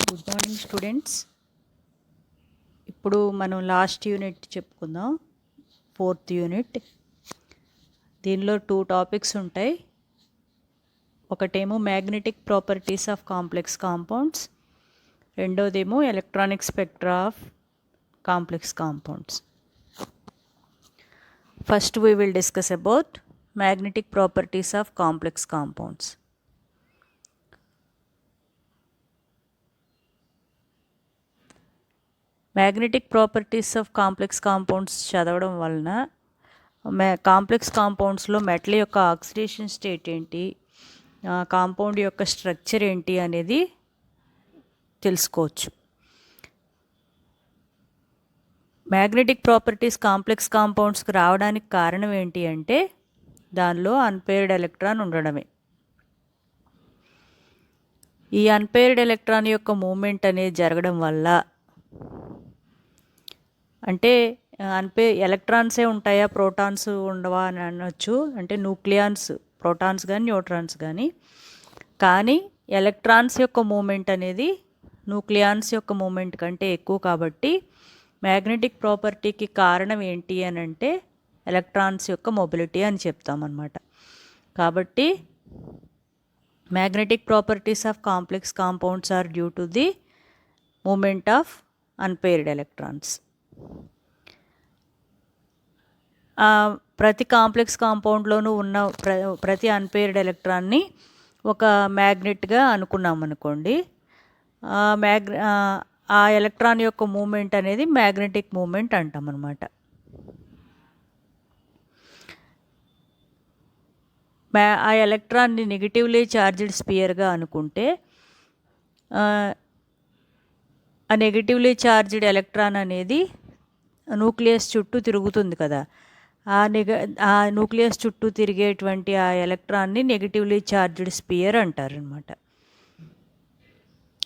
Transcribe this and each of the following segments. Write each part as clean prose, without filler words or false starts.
Good morning students. ఇప్పుడు మనం last unit చెప్పుకుందాం, 4th యూనిట్. దీనిలో 2 టాపిక్స్ ఉంటాయి. ఒకటేమో magnetic properties of complex compounds, రెండోదేమో electronic spectra of complex compounds. First we will discuss about magnetic properties of complex compounds. Magnetic properties of complex compounds చదవడం వలన complex కాంపౌండ్స్లో metal యొక్క oxidation state ఏంటి, compound యొక్క structure ఏంటి అనేది తెలుసుకోవచ్చు. మ్యాగ్నెటిక్ ప్రాపర్టీస్ కాంప్లెక్స్ కాంపౌండ్స్కి రావడానికి కారణం ఏంటి అంటే దానిలో అన్పేర్డ్ ఎలక్ట్రాన్ ఉండడమే. ఈ అన్పేర్డ్ ఎలక్ట్రాన్ యొక్క మూమెంట్ అనేది జరగడం వల్ల, అంటే ఎలక్ట్రాన్సే ఉంటాయా, ప్రోటాన్స్ ఉండవా అని అనొచ్చు. అంటే న్యూక్లియాన్స్, ప్రోటాన్స్ కానీ న్యూట్రాన్స్ కానీ ఎలక్ట్రాన్స్ యొక్క మూమెంట్ అనేది న్యూక్లియాన్స్ యొక్క మూమెంట్ కంటే ఎక్కువ. కాబట్టి మ్యాగ్నెటిక్ ప్రాపర్టీకి కారణం ఏంటి అని అంటే ఎలక్ట్రాన్స్ యొక్క మొబిలిటీ అని చెప్తామన్నమాట. కాబట్టి magnetic properties of complex compounds are due to the moment of unpaired electrons. ప్రతి కాంప్లెక్స్ కాంపౌండ్లోనూ ఉన్న ప్రతి అన్పేర్డ్ ఎలక్ట్రాన్ని ఒక మ్యాగ్నెట్గా అనుకున్నాం అనుకోండి. ఆ ఎలక్ట్రాన్ యొక్క మూమెంట్ అనేది మ్యాగ్నెటిక్ మూమెంట్ అంటాం అన్నమాట. ఆ ఎలక్ట్రాన్ని నెగిటివ్లీ చార్జ్డ్ స్పియర్గా అనుకుంటే ఆ నెగిటివ్లీ చార్జ్డ్ ఎలక్ట్రాన్ అనేది న్యూక్లియస్ చుట్టూ తిరుగుతుంది కదా. ఆ న్యూక్లియస్ చుట్టూ తిరిగేటువంటి ఆ ఎలక్ట్రాన్ని నెగిటివ్లీ చార్జ్డ్ స్పియర్ అంటారనమాట.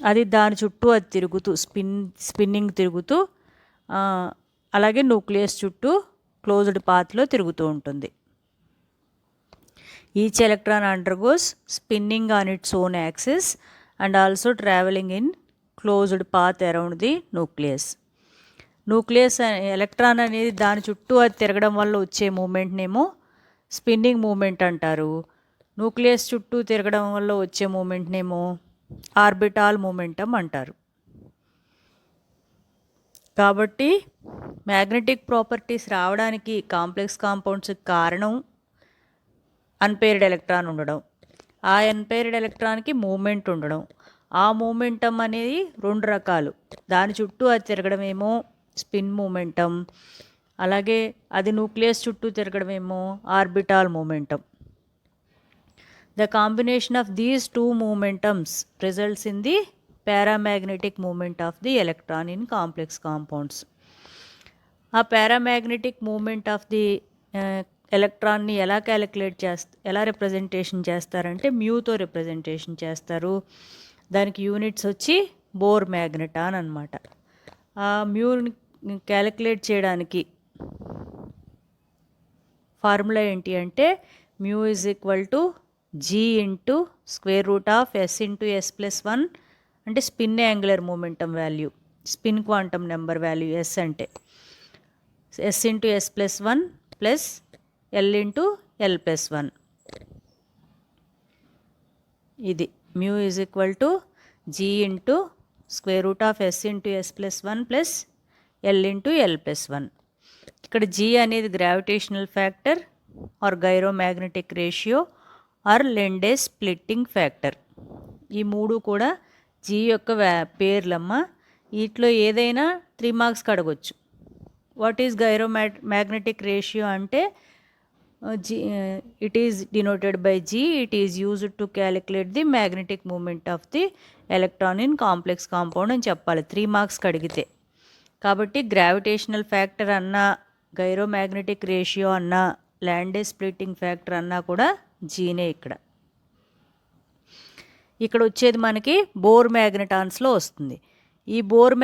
అది దాని చుట్టూ అది తిరుగుతూ స్పిన్నింగ్ తిరుగుతూ అలాగే న్యూక్లియస్ చుట్టూ క్లోజ్డ్ పాత్లో తిరుగుతూ ఉంటుంది. Each electron undergoes spinning on its own axis and also travelling in closed path around the nucleus. Nucleus electron అనేది దాని చుట్టూ అది తిరగడం వల్ల వచ్చే మూమెంట్నేమో స్పిన్నింగ్ మూమెంట్ అంటారు. న్యూక్లియస్ చుట్టూ తిరగడం వల్ల వచ్చే మూమెంట్నేమో ఆర్బిటాల్ మూమెంటం అంటారు. కాబట్టి మ్యాగ్నెటిక్ ప్రాపర్టీస్ రావడానికి కాంప్లెక్స్ కాంపౌండ్స్కి కారణం అన్పేర్డ్ ఎలక్ట్రాన్ ఉండడం, ఆ అన్పేర్డ్ ఎలక్ట్రాన్కి మూమెంట్ ఉండడం. ఆ మూమెంటం అనేది 2 రకాలు. దాని చుట్టూ అది తిరగడమేమో స్పిన్ మూమెంటం, అలాగే అది న్యూక్లియస్ చుట్టూ తిరగడమేమో orbital momentum. The combination of these 2 momentums results in the paramagnetic movement of the electron in complex compounds. ఆ పారామాగ్నెటిక్ మూమెంట్ ఆఫ్ ది ఎలక్ట్రాన్ని ఎలా రిప్రజెంటేషన్ చేస్తారంటే మ్యూతో రిప్రజెంటేషన్ చేస్తారు. దానికి యూనిట్స్ వచ్చి బోర్ మ్యాగ్నెటాన్ అనమాట. ఆ మ్యూని క్యాలిక్యులేట్ చేయడానికి ఫార్ములా ఏంటి అంటే mu is equal to G into square root of S into S+1, అంటే spin angular momentum value, spin quantum number value S అంటే S into S+1 plus L into L+1. ఇది mu is equal to G into square root of S into S+1 plus L into L+1. ఇక్కడ G అనేది gravitational factor or gyromagnetic ratio or Lande splitting factor. ఈ 3 కూడా G యొక్క పేర్లమ్మ. వీటిలో ఏదైనా 3 మార్క్స్కి అడగొచ్చు. వాట్ ఈజ్ మ్యాగ్నెటిక్ రేషియో అంటే it is denoted by G. It is used to calculate the magnetic moment of the electron in complex compound అని చెప్పాలి 3 మార్క్స్కి అడిగితే. కాబట్టి గ్రావిటేషనల్ ఫ్యాక్టర్ అన్నా, గైరోమాగ్నెటిక్ రేషియో అన్నా, ల్యాండే స్ప్లిట్టింగ్ ఫ్యాక్టర్ అన్నా కూడా జీనే. ఇక్కడ వచ్చేది మనకి బోర్ మ్యాగ్నెటాన్స్లో వస్తుంది. ఈ బోర్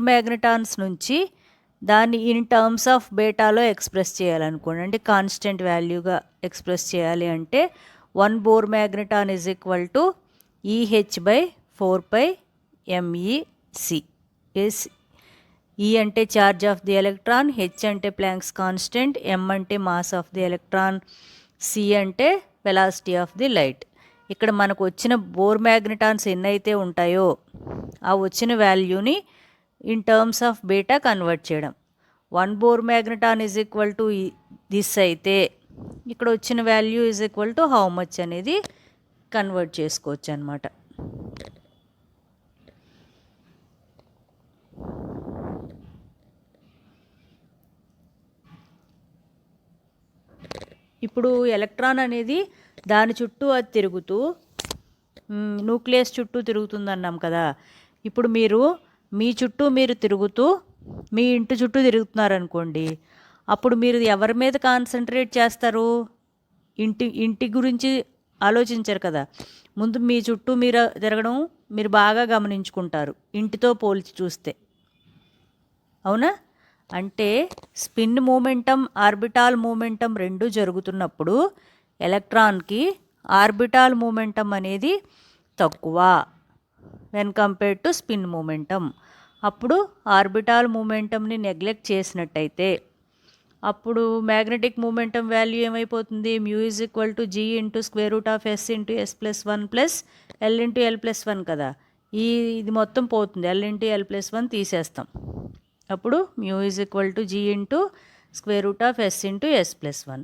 మ్యాగ్నెటాన్స్ నుంచి దాన్ని ఇన్ టర్మ్స్ ఆఫ్ బేటాలో ఎక్స్ప్రెస్ చేయాలనుకోండి, అంటే కాన్స్టెంట్ వాల్యూగా ఎక్స్ప్రెస్ చేయాలి అంటే 1 Bohr magneton is equal to EH by 4 pi MEC. Is E అంటే charge of the electron, h అంటే ప్లాంక్స్ కాన్స్టెంట్, ఎం అంటే mass of the electron, c అంటే velocity of the light. ఇక్కడ మనకు వచ్చిన బోర్ మ్యాగ్నెటాన్స్ ఎన్నైతే ఉంటాయో ఆ వచ్చిన వాల్యూని in terms of beta convert చేయడం. 1 Bohr magneton is equal to this అయితే ఇక్కడ వచ్చిన value is equal to how much అనేది కన్వర్ట్ చేసుకోవచ్చు అనమాట. ఇప్పుడు ఎలక్ట్రాన్ అనేది దాని చుట్టూ అది తిరుగుతూ న్యూక్లియస్ చుట్టూ తిరుగుతుంది అన్నాం కదా. ఇప్పుడు మీరు మీ చుట్టూ మీరు తిరుగుతూ మీ ఇంటి చుట్టూ తిరుగుతున్నారనుకోండి, అప్పుడు మీరు ఎవరి మీద కాన్సన్ట్రేట్ చేస్తారు? ఇంటి గురించి ఆలోచించరు కదా. ముందు మీ చుట్టూ మీరు తిరగడం మీరు బాగా గమనించుకుంటారు ఇంటితో పోల్చి చూస్తే, అవునా? అంటే స్పిన్ మూమెంటం, ఆర్బిటాల్ మూమెంటం రెండు జరుగుతున్నప్పుడు ఎలక్ట్రాన్కి ఆర్బిటాల్ మూమెంటం అనేది తక్కువ when compared to spin momentum. అప్పుడు ఆర్బిటాల్ మూమెంటంని నెగ్లెక్ట్ చేసినట్టయితే అప్పుడు మ్యాగ్నెటిక్ మూమెంటం వాల్యూ ఏమైపోతుంది? Mu is equal to g into square root of s into s plus 1 plus l into l plus 1 కదా. ఇది మొత్తం పోతుంది, ఎల్ ఇంటూ ఎల్ ప్లస్ 1 తీసేస్తాం. అప్పుడు mu is equal to g into square root of s into s plus 1.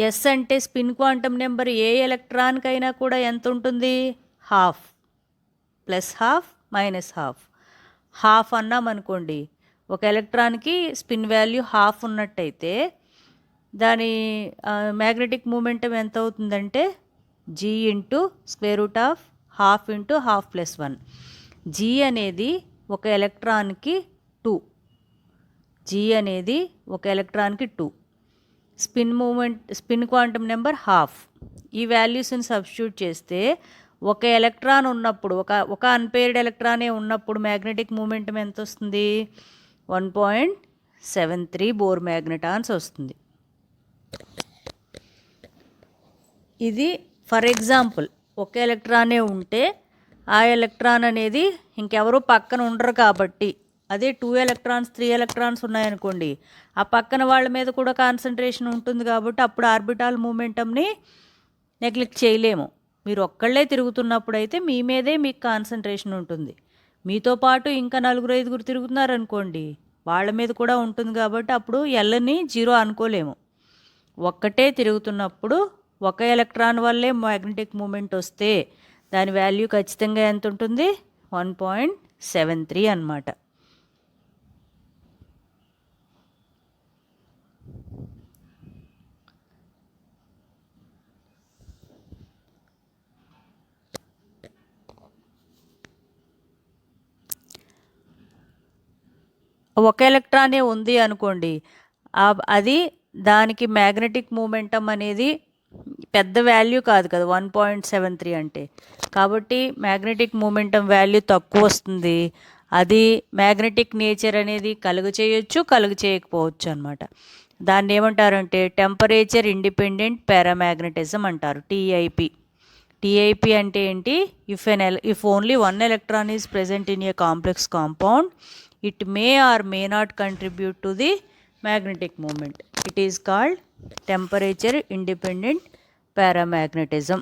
S అంటే spin quantum number ఏ ఎలక్ట్రాన్కైనా కూడా ఎంత ఉంటుంది? Half, plus half, minus half. Half అన్నాం అనుకోండి, ఒక ఎలక్ట్రాన్కి స్పిన్ వాల్యూ హాఫ్ ఉన్నట్టయితే దాని మ్యాగ్నెటిక్ మూమెంటం ఎంత అవుతుందంటే g into square root of half into half plus 1. G అనేది ఒక ఎలక్ట్రాన్కి 2. జీ అనేది ఒక ఎలక్ట్రాన్కి 2. Spin quantum number half. ఈ వాల్యూస్ని సబ్స్టిట్యూట్ చేస్తే ఒక ఎలక్ట్రాన్ ఉన్నప్పుడు, ఒక అన్పేర్డ్ ఎలక్ట్రానే ఉన్నప్పుడు మ్యాగ్నెటిక్ మూమెంటం ఎంత వస్తుంది? 1.73 బోర్ మ్యాగ్నెటాన్స్ వస్తుంది. ఇది ఫర్ ఎగ్జాంపుల్ ఒక ఎలక్ట్రానే ఉంటే ఆ ఎలక్ట్రాన్ అనేది ఇంకెవరూ పక్కన ఉండరు కాబట్టి, అదే 2 ఎలక్ట్రాన్స్ 3 ఎలక్ట్రాన్స్ ఉన్నాయనుకోండి, ఆ పక్కన వాళ్ళ మీద కూడా కాన్సన్ట్రేషన్ ఉంటుంది కాబట్టి అప్పుడు ఆర్బిటాల్ మూమెంటంని నెగ్లెక్ట్ చేయలేము. మీరు ఒక్కళ్ళే తిరుగుతున్నప్పుడు అయితే మీ మీదే మీకు కాన్సన్ట్రేషన్ ఉంటుంది. మీతో పాటు ఇంకా 4-5 తిరుగుతున్నారనుకోండి, వాళ్ళ మీద కూడా ఉంటుంది కాబట్టి అప్పుడు ఎల్ని 0 అనుకోలేము. ఒక్కటే తిరుగుతున్నప్పుడు ఒక ఎలక్ట్రాన్ వల్లే మ్యాగ్నెటిక్ మూమెంట్ వస్తే దాని వాల్యూ ఖచ్చితంగా ఎంత ఉంటుంది? 1.73 అన్నమాట. ఒక ఎలక్ట్రానే ఉంది అనుకోండి, అది దానికి మ్యాగ్నెటిక్ మూమెంటం అనేది పెద్ద వాల్యూ కాదు కదా 1.73 అంటే. కాబట్టి మ్యాగ్నెటిక్ మూమెంటం వాల్యూ తక్కువ వస్తుంది. అది మ్యాగ్నెటిక్ నేచర్ అనేది కలుగ చేయకపోవచ్చు అనమాట. దాన్ని ఏమంటారంటే టెంపరేచర్ ఇండిపెండెంట్ పారామ్యాగ్నెటిజం అంటారు, టీఐపి. టీఐపి అంటే ఏంటి? If only 1 electron is present in a complex compound, it may or may not contribute to the magnetic moment. It is called temperature independent paramagnetism.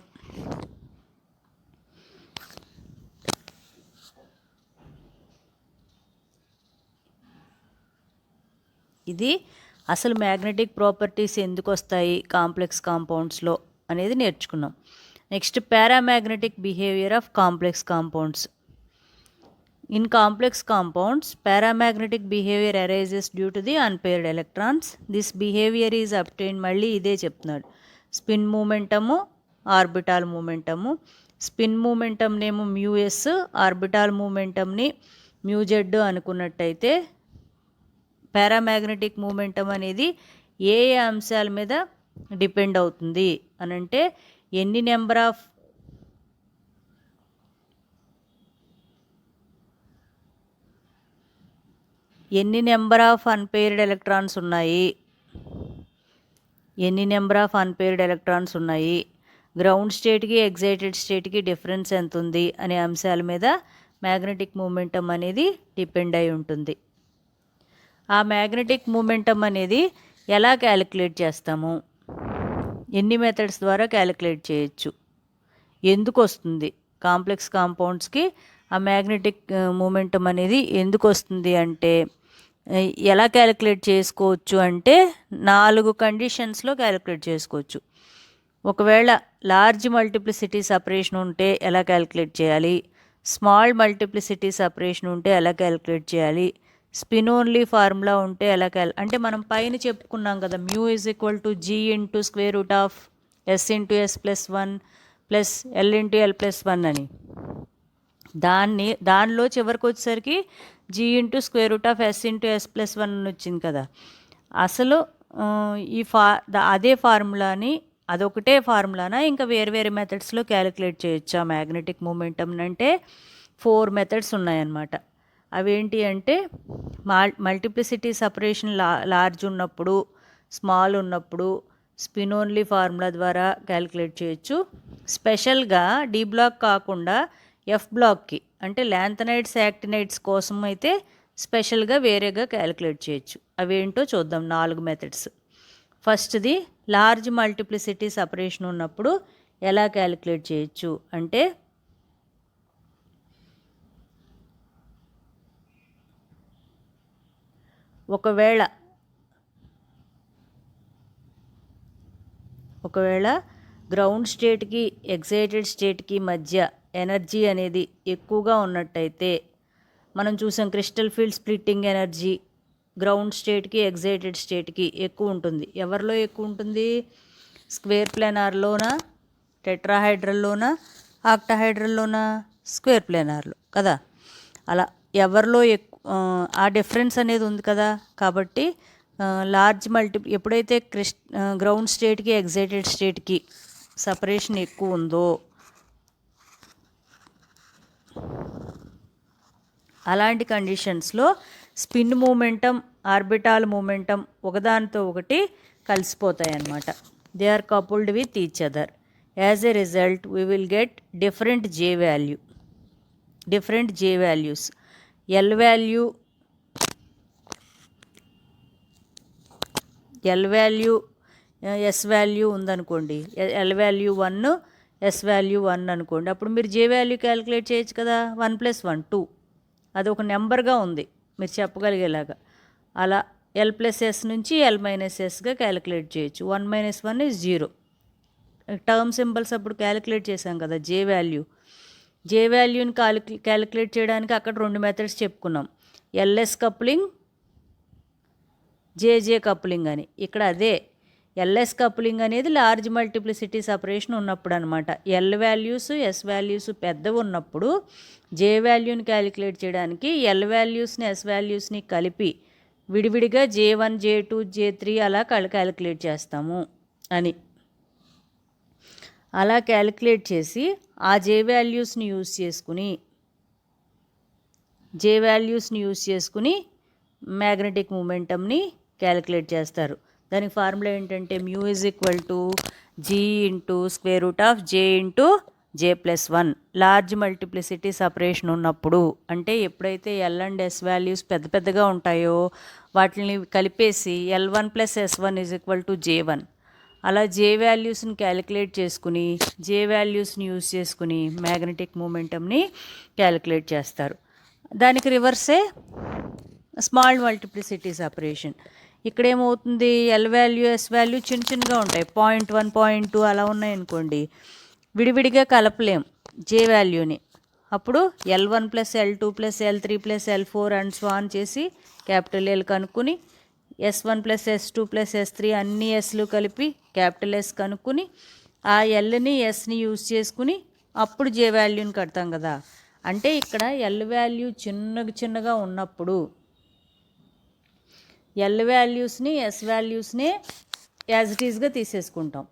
ఇది అసలు మ్యాగ్నెటిక్ ప్రాపర్టీస్ ఎందుకు వస్తాయి కాంప్లెక్స్ కాంపౌండ్స్లో అనేది నేర్చుకున్నాం. Next paramagnetic behaviour of complex compounds. In complex compounds, paramagnetic behavior arises due to the unpaired electrons. This behavior is obtained, మళ్ళీ ఇదే చెప్తున్నాడు, spin momentum, orbital momentum. Spin మూమెంటంనేమో మ్యూఎస్, ఆర్బిటాల్ మూమెంటంని మ్యూజెడ్ అనుకున్నట్టయితే పారామ్యాగ్నెటిక్ మూమెంటం అనేది ఏ అంశాల మీద డిపెండ్ అవుతుంది అనంటే ఎన్ని నెంబర్ ఆఫ్ అన్పేర్డ్ ఎలక్ట్రాన్స్ ఉన్నాయి, ఎన్ని నెంబర్ ఆఫ్ అన్పేర్డ్ ఎలక్ట్రాన్స్ ఉన్నాయి, గ్రౌండ్ స్టేట్కి ఎగ్జైటెడ్ స్టేట్కి డిఫరెన్స్ ఎంత ఉంది అనే అంశాల మీద మ్యాగ్నెటిక్ మూమెంటం అనేది డిపెండ్ అయి ఉంటుంది. ఆ మ్యాగ్నెటిక్ మూమెంటం అనేది ఎలా క్యాలిక్యులేట్ చేస్తాము, ఎన్ని మెథడ్స్ ద్వారా క్యాలిక్యులేట్ చేయొచ్చు, ఎందుకు వస్తుంది కాంప్లెక్స్ కాంపౌండ్స్కి ఆ మ్యాగ్నెటిక్ మూమెంటం అనేది ఎందుకు వస్తుంది అంటే ఎలా క్యాలిక్యులేట్ చేసుకోవచ్చు అంటే 4 కండిషన్స్లో క్యాలిక్యులేట్ చేసుకోవచ్చు. ఒకవేళ లార్జ్ మల్టిప్లిసిటీ సపరేషన్ ఉంటే ఎలా క్యాలిక్యులేట్ చేయాలి, స్మాల్ మల్టిప్లిసిటీ సపరేషన్ ఉంటే ఎలా క్యాలిక్యులేట్ చేయాలి, స్పిన్ ఓన్లీ ఫార్ములా ఉంటే ఎలా అంటే మనం పైన చెప్పుకున్నాం కదా, μ = g × s × s+1 plus l × l+1 అని. దానిలో చివరికి వచ్చేసరికి g × s × s+1 అని వచ్చింది కదా. అసలు ఈ అదే ఫార్ములాని అదొకటే ఫార్ములానా ఇంకా వేరే వేరే మెథడ్స్లో క్యాలిక్యులేట్ చేయొచ్చా మ్యాగ్నెటిక్ మూమెంటం అంటే 4 మెథడ్స్ ఉన్నాయన్నమాట. అవేంటి అంటే మల్టిప్లిసిటీ సపరేషన్ లార్జ్ ఉన్నప్పుడు, స్మాల్ ఉన్నప్పుడు స్పిన్ ఓన్లీ ఫార్ములా ద్వారా క్యాలిక్యులేట్ చేయొచ్చు. స్పెషల్గా డి బ్లాక్ కాకుండా ఎఫ్ బ్లాక్కి అంటే ల్యాంథనైడ్స్ యాక్టినైడ్స్ కోసం అయితే స్పెషల్గా వేరేగా క్యాలిక్యులేట్ చేయొచ్చు. అవేంటో చూద్దాం 4 మెథడ్స్. ఫస్ట్ది లార్జ్ మల్టిప్లిసిటీ సపరేషన్ ఉన్నప్పుడు ఎలా క్యాలిక్యులేట్ చేయొచ్చు అంటే ఒకవేళ గ్రౌండ్ స్టేట్కి ఎగ్జైటెడ్ స్టేట్కి మధ్య ఎనర్జీ అనేది ఎక్కువగా ఉన్నట్టయితే, మనం చూసాం crystal field splitting energy ground స్టేట్కి ఎగ్జైటెడ్ స్టేట్కి ఎక్కువ ఉంటుంది. ఎవరిలో ఎక్కువ ఉంటుంది, స్క్వేర్ ప్లానార్లోనా, టెట్రాహైడ్రల్లోనా, ఆక్టాహైడ్రల్లోనా, స్క్వేర్ ప్లానార్లో కదా. అలా ఎవరిలో ఆ డిఫరెన్స్ అనేది ఉంది కదా. కాబట్టి లార్జ్ ఎప్పుడైతే గ్రౌండ్ స్టేట్కి ఎగ్జైటెడ్ స్టేట్కి సపరేషన్ ఎక్కువ ఉందో అలాంటి కండిషన్స్లో స్పిన్ మూమెంటం, ఆర్బిటాల్ మూమెంటం ఒకదానితో ఒకటి కలిసిపోతాయి అన్నమాట. They are coupled with each other. As a result we will get different j values. L value s value ఉందనుకోండి, ఎల్ వాల్యూ 1 ఎస్ వాల్యూ 1 అనుకోండి. అప్పుడు మీరు జే వాల్యూ క్యాలిక్యులేట్ చేయొచ్చు కదా. 1 + 1 2 అది ఒక నెంబర్గా ఉంది మీరు చెప్పగలిగేలాగా. అలా ఎల్ ప్లస్ ఎస్ నుంచి ఎల్ మైనస్ ఎస్గా క్యాలిక్యులేట్ చేయొచ్చు. 1 - 1 = 0. టర్మ్ సింబల్స్ అప్పుడు క్యాలిక్యులేట్ చేసాం కదా. జే వాల్యూని క్యాలిక్యులేట్ చేయడానికి అక్కడ 2 మెథడ్స్ చెప్పుకున్నాం, ఎల్ఎస్ కప్లింగ్, జేజే కప్లింగ్ అని. ఇక్కడ అదే ఎల్ఎస్ కప్లింగ్ అనేది లార్జ్ మల్టిప్లిసిటీ సపరేషన్ ఉన్నప్పుడు అనమాట. ఎల్ వాల్యూస్ ఎస్ వాల్యూస్ పెద్దవి ఉన్నప్పుడు జే వాల్యూని క్యాలిక్యులేట్ చేయడానికి ఎల్ వాల్యూస్ని ఎస్ వాల్యూస్ని కలిపి విడివిడిగా J1 J2 J3 అలా క్యాలిక్యులేట్ చేస్తాము అని. అలా క్యాలిక్యులేట్ చేసి ఆ జే వాల్యూస్ని యూస్ చేసుకుని మ్యాగ్నెటిక్ మూమెంటంని క్యాలిక్యులేట్ చేస్తారు. దానికి ఫార్ములా ఏంటంటే μ = g × j j+1. Large multiplicity separation ఉన్నప్పుడు అంటే ఎప్పుడైతే ఎల్ అండ్ ఎస్ వాల్యూస్ పెద్దగా ఉంటాయో వాటిని కలిపేసి L1 + S1 = J1. అలా జే వాల్యూస్ని క్యాలిక్యులేట్ చేసుకుని జే వాల్యూస్ని యూస్ చేసుకుని మ్యాగ్నెటిక్ మూమెంటంని క్యాలిక్యులేట్ చేస్తారు. దానికి రివర్సే స్మాల్ మల్టిప్లిసిటీ సపరేషన్. ఇక్కడ ఏమవుతుంది, ఎల్ వాల్యూ ఎస్ వాల్యూ చిన్నగా ఉంటాయి, 0.1 0.2 అలా ఉన్నాయనుకోండి, విడివిడిగా కలపలేం జే వాల్యూని. అప్పుడు L1 + L2 + L3 + L4 and so on చేసి క్యాపిటల్ ఎల్ కనుక్కొని S1 + S2 + S3 అన్ని ఎస్లు కలిపి క్యాపిటల్ ఎస్ కనుక్కొని ఆ ఎల్ని ఎస్ని యూస్ చేసుకుని అప్పుడు జే వాల్యూని కడతాం కదా. అంటే ఇక్కడ ఎల్ వాల్యూ చిన్నగా ఉన్నప్పుడు ఎల్ వాల్యూస్ని ఎస్ వాల్యూస్ని యాజ్ ఇట్ ఈస్గా తీసేసుకుంటాం.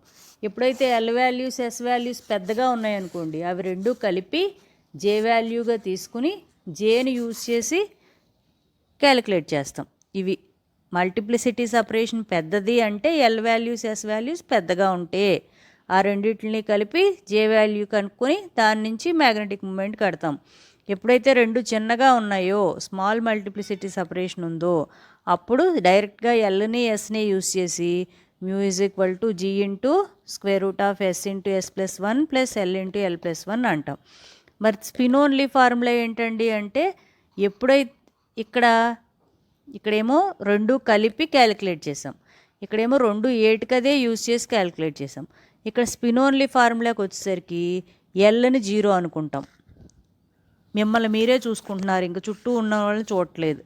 ఎప్పుడైతే ఎల్ వాల్యూస్ ఎస్ వాల్యూస్ పెద్దగా ఉన్నాయనుకోండి, అవి రెండు కలిపి జే వాల్యూగా తీసుకుని జేని యూస్ చేసి క్యాలిక్యులేట్ చేస్తాం. ఇవి మల్టిప్లిసిటీ సపరేషన్ పెద్దది అంటే ఎల్ వాల్యూస్ ఎస్ వాల్యూస్ పెద్దగా ఉంటే ఆ రెండింటిని కలిపి జే వాల్యూ కనుక్కొని దాని నుంచి మ్యాగ్నెటిక్ మూమెంట్ కడతాం. ఎప్పుడైతే రెండు చిన్నగా ఉన్నాయో స్మాల్ మల్టిప్లిసిటీ సపరేషన్ ఉందో అప్పుడు డైరెక్ట్గా ఎల్ని ఎస్ని యూస్ చేసి mu is equal to g into square root of s into s plus one plus l into l plus one అంటాం. మరి స్పిన్ ఓన్లీ ఫార్ములా ఏంటండి అంటే ఎప్పుడైతే ఇక్కడేమో రెండు కలిపి క్యాలిక్యులేట్ చేసాం, ఇక్కడేమో రెండు ఏటికదే యూజ్ చేసి క్యాలిక్యులేట్ చేసాం. ఇక్కడ స్పిన్ ఓన్లీ ఫార్ములాకి వచ్చేసరికి ఎల్ని 0 అనుకుంటాం. మిమ్మల్ని మీరే చూసుకుంటున్నారు, ఇంకా చుట్టూ ఉన్న వాళ్ళని చూడట్లేదు.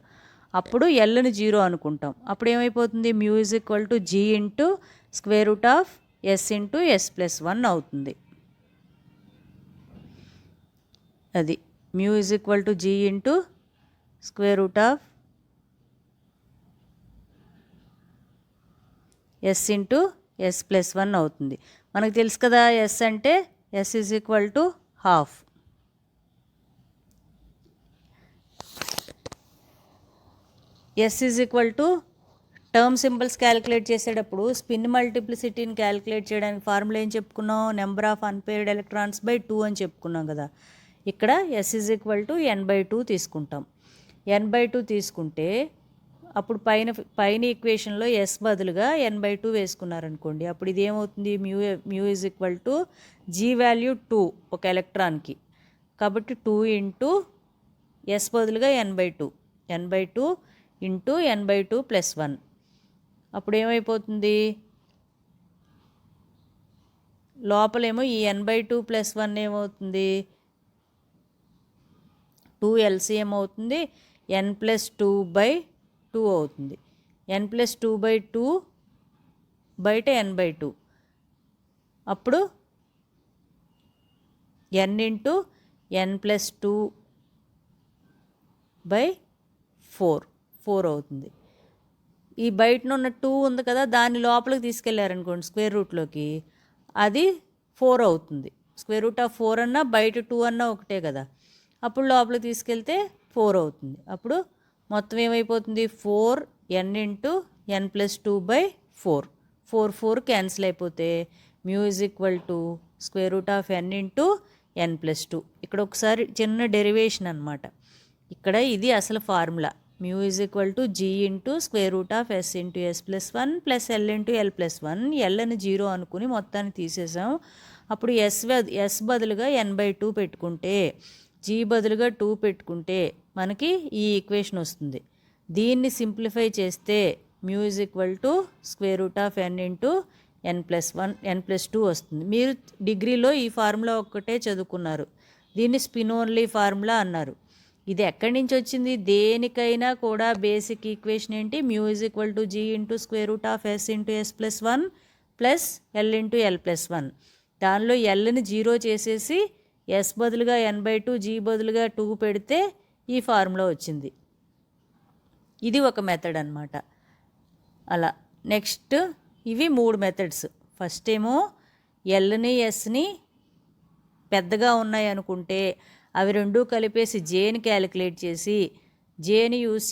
అప్పుడు ఎల్ని 0 అనుకుంటాం. అప్పుడు ఏమైపోతుంది mu is equal to g into square root of s into s plus one అవుతుంది. అది mu is equal to g into square root of s into s plus one అవుతుంది. మనకు తెలుసు కదా ఎస్ అంటే s is equal to half. S is equal to term symbols calculate చేసేటప్పుడు spin మల్టిప్లిసిటీని calculate చేయడానికి ఫార్ములా ఏం చెప్పుకున్నాం, number of unpaired electrons by 2 అని చెప్పుకున్నాం కదా. ఇక్కడ yes is equal to n/2 తీసుకుంటాం. n/2 తీసుకుంటే అప్పుడు పైన ఈక్వేషన్లో ఎస్ బదులుగా n/2 వేసుకున్నారనుకోండి, అప్పుడు ఇది ఏమవుతుంది mu is equal to g value 2 ఒక ఎలక్ట్రాన్కి. కాబట్టి 2 ఇంటూ ఎస్ బదులుగా n/2 ఇంటూ n/2 ప్లస్ 1. అప్పుడు ఏమైపోతుంది లోపలేమో ఈ n/2 ప్లస్ 1 ఏమవుతుంది 2 LCM అవుతుంది, n+2/2 అవుతుంది. n+2/2 బయట n/2, అప్పుడు n ఇంటూ n+2/4 అవుతుంది. ఈ బయటనున్న 2 ఉంది కదా, దాన్ని లోపలికి తీసుకెళ్ళారనుకోండి స్క్వేర్ రూట్లోకి, అది 4 అవుతుంది. స్క్వేర్ రూట్ ఆఫ్ 4 అన్నా బయట 2 అన్నా ఒకటే కదా, అప్పుడు లోపలికి తీసుకెళ్తే 4 అవుతుంది. అప్పుడు మొత్తం ఏమైపోతుంది 4n ఇంటూ n+2/4. 4 క్యాన్సిల్ అయిపోతే mu is equal to square root of n into n+2. ఇక్కడ ఒకసారి చిన్న డెరివేషన్ అనమాట. ఇక్కడ ఇది అసలు formula mu is equal to g into square root of s into s plus one plus l into l plus one. ఎల్ని 0 అనుకుని మొత్తాన్ని తీసేసాం. అప్పుడు ఎస్ బదులుగా n/2 పెట్టుకుంటే, జీ బదులుగా 2 పెట్టుకుంటే మనకి ఈ ఈక్వేషన్ వస్తుంది. దీన్ని సింప్లిఫై చేస్తే mu is equal to square root of n into n+2 వస్తుంది. మీరు డిగ్రీలో ఈ ఫార్ములా ఒక్కటే చదువుకున్నారు, దీన్ని స్పిన్ ఓన్లీ ఫార్ములా అన్నారు. ఇది ఎక్కడి నుంచి వచ్చింది, దేనికైనా కూడా బేసిక్ ఈక్వేషన్ ఏంటి mu is equal to g into square root of s into s plus one plus l into l plus one. దానిలో ఎల్ని 0 చేసేసి ఎస్ బదులుగా n/2 జీ బదులుగా 2 పెడితే ఈ ఫార్ములా వచ్చింది. ఇది ఒక మెథడ్ అన్నమాట. అలా నెక్స్ట్ ఇవి 3 మెథడ్స్. ఫస్ట్ ఏమో ఎల్ని ఎస్ని పెద్దగా ఉన్నాయి అనుకుంటే అవి రెండూ కలిపేసి జేని క్యాలిక్యులేట్ చేసి జేని యూస్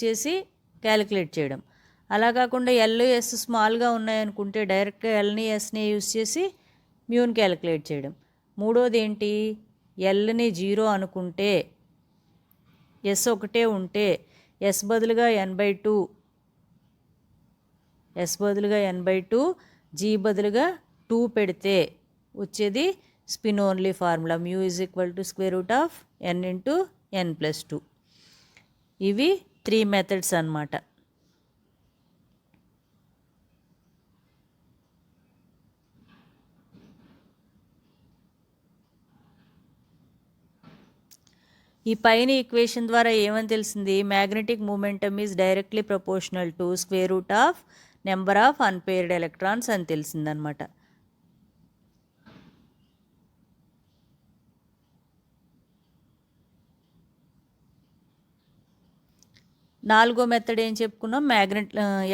చేసి క్యాలిక్యులేట్ చేయడం. అలా కాకుండా ఎల్ ఎస్ స్మాల్గా ఉన్నాయనుకుంటే డైరెక్ట్గా ఎల్ని ఎస్ని యూస్ చేసి మ్యూని క్యాలిక్యులేట్ చేయడం. మూడోది ఏంటి, ఎల్ని 0 అనుకుంటే ఎస్ ఒకటే ఉంటే ఎస్ బదులుగా n/2 జీ బదులుగా 2 పెడితే వచ్చేది spin only formula mu is equal to square root of n into n+2. ఇవి 3 మెథడ్స్ అన్నమాట. ఈ పైన ఈక్వేషన్ ద్వారా ఏమని తెలిసింది, magnetic momentum is directly proportional to square root of number of unpaired electrons అని తెలిసిందనమాట. నాలుగో మెథడ్ ఏం చెప్పుకున్నాం,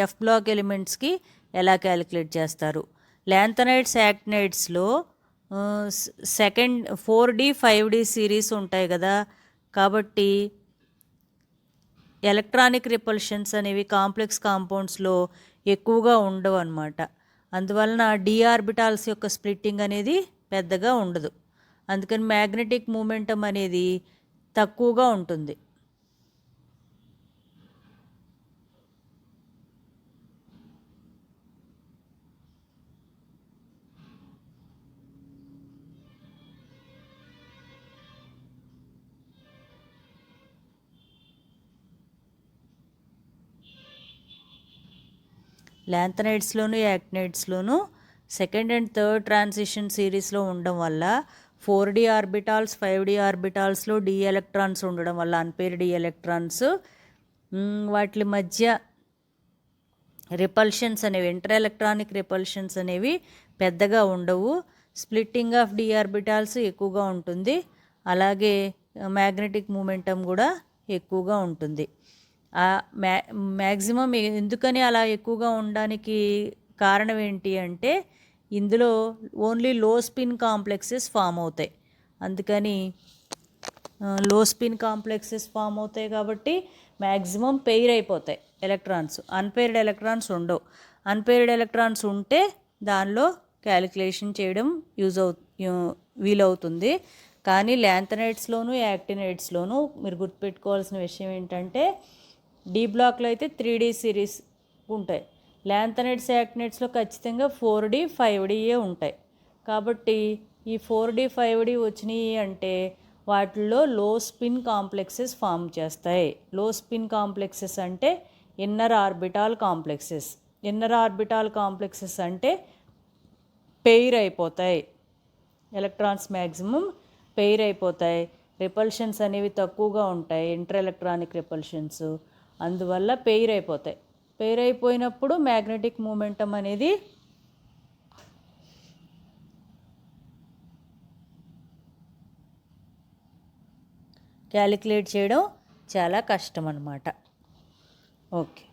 ఎఫ్ బ్లాక్ ఎలిమెంట్స్కి ఎలా క్యాలిక్యులేట్ చేస్తారు. ల్యాంథనైడ్స్ యాక్టినైడ్స్లో 4D 5D సిరీస్ ఉంటాయి కదా, కాబట్టి ఎలక్ట్రానిక్ రిపల్షన్స్ అనేవి కాంప్లెక్స్ కాంపౌండ్స్లో ఎక్కువగా ఉండవు అన్నమాట. అందువలన డి ఆర్బిటాల్స్ యొక్క స్ప్లిట్టింగ్ అనేది పెద్దగా ఉండదు. అందుకని మ్యాగ్నెటిక్ మూమెంటం అనేది తక్కువగా ఉంటుంది. ల్యాంథనైడ్స్లోను యాక్టినైడ్స్లోను సెకండ్ అండ్ థర్డ్ ట్రాన్సిషన్ సిరీస్లో ఉండడం వల్ల 4d orbitals 5d ఆర్బిటాల్స్లో D electrons ఉండడం వల్ల అన్పేర్ డి ఎలక్ట్రాన్స్ వాటి మధ్య రిపల్షన్స్ అనేవి ఇంటర్ ఎలక్ట్రానిక్ రిపల్షన్స్ అనేవి పెద్దగా ఉండవు. స్ప్లిట్టింగ్ ఆఫ్ డి ఆర్బిటాల్స్ ఎక్కువగా ఉంటుంది. అలాగే మ్యాగ్నెటిక్ మూమెంటం కూడా ఎక్కువగా ఉంటుంది. మ్యాక్సిమం ఎందుకని అలా ఎక్కువగా ఉండడానికి కారణం ఏంటి అంటే ఇందులో ఓన్లీ లో స్పిన్ కాంప్లెక్సెస్ ఫామ్ అవుతాయి. అందుకని లో స్పిన్ కాంప్లెక్సెస్ ఫామ్ అవుతాయి కాబట్టి మ్యాక్సిమం పెయిర్ అయిపోతాయి ఎలక్ట్రాన్స్. అన్పెయిర్డ్ ఎలక్ట్రాన్స్ ఉండవు. అన్పెయిర్డ్ ఎలక్ట్రాన్స్ ఉంటే దానిలో క్యాలిక్యులేషన్ చేయడం వీలవుతుంది. కానీ ల్యాంథనైడ్స్లోను యాక్టినైడ్స్లోను మీరు గుర్తుపెట్టుకోవాల్సిన విషయం ఏంటంటే డి బ్లాక్లో అయితే 3D సిరీస్ ఉంటాయి. ల్యాంథనైడ్స్ యాక్టినైడ్స్లో ఖచ్చితంగా 4D 5Dయే ఉంటాయి. కాబట్టి ఈ 4D 5D వచ్చినాయి అంటే వాటిల్లో లో స్పిన్ కాంప్లెక్సెస్ ఫామ్ చేస్తాయి. లో స్పిన్ కాంప్లెక్సెస్ అంటే inner orbital complexes. Inner orbital complexes అంటే పెయిర్ అయిపోతాయి. ఎలక్ట్రాన్స్ మ్యాక్సిమం పెయిర్ అయిపోతాయి. రిపల్షన్స్ అనేవి తక్కువగా ఉంటాయి, ఇంటర్ ఎలక్ట్రానిక్ రిపల్షన్స్. అందువల్ల పెయిర్ అయిపోతాయి. పెయిర్ అయిపోయినప్పుడు మ్యాగ్నెటిక్ మూమెంటం అనేది క్యాలిక్యులేట్ చేయడం చాలా కష్టం అన్నమాట. ఓకే.